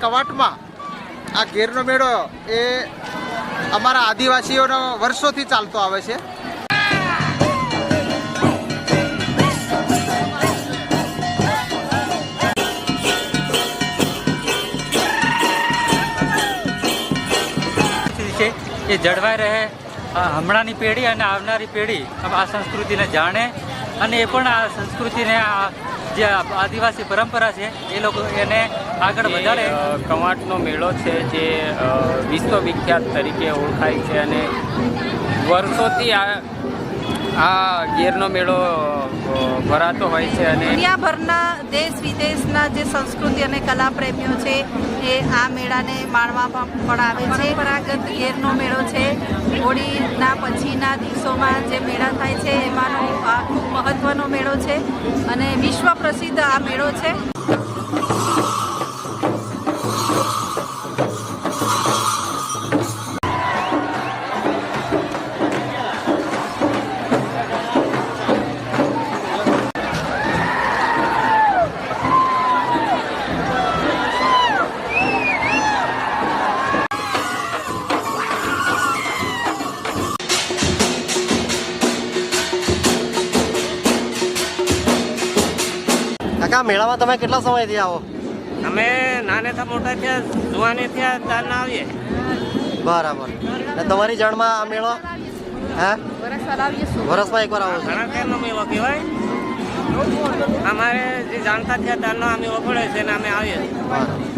કવાંટમાં આ ગેરનો મેળો એ અમારા આદિવાસીઓનો વર્ષોથી ચાલતો આવે છે। એ જળવાઈ રહે, હમણાંની પેઢી અને આવનારી પેઢી આ સંસ્કૃતિને જાણે અને એ પણ આ સંસ્કૃતિને જે આદિવાસી પરંપરા છે એ લોકો એને આગળ વધારે। કવાંટનો મેળો છે જે વિશ્વવિખ્યાત તરીકે ઓળખાય છે અને વર્ષોથી આ ગેરનો મેળો ભરાતો હોય છે અને દુનિયાભરના દેશ વિદેશના જે સંસ્કૃતિ અને કલા પ્રેમીઓ છે એ આ મેળાને માણવા પણ આવે છે। પરંપરાગત ગેરનો મેળો છે, હોળીના પછીના દિવસોમાં જે મેળા થાય છે એમાંનો આ ખૂબ મહત્વનો મેળો છે અને વિશ્વ પ્રસિદ્ધ આ મેળો છે। કાકા મેળામાં તમે કેટલા સમયથી આવો? અમે નાનેથી મોટા થયા, જુવાને થયા ત્યારના આવીએ। બરાબર। ને તમારી જાણમાં આ મેળો વર્ષમાં એકવાર આવો છો? ઘણા ટાઈમનો મેળો કહેવાય। અમારે જે જાણતા થયા ત્યારનો આ મેળો પડે છે ને અમે આવીએ। બરાબર।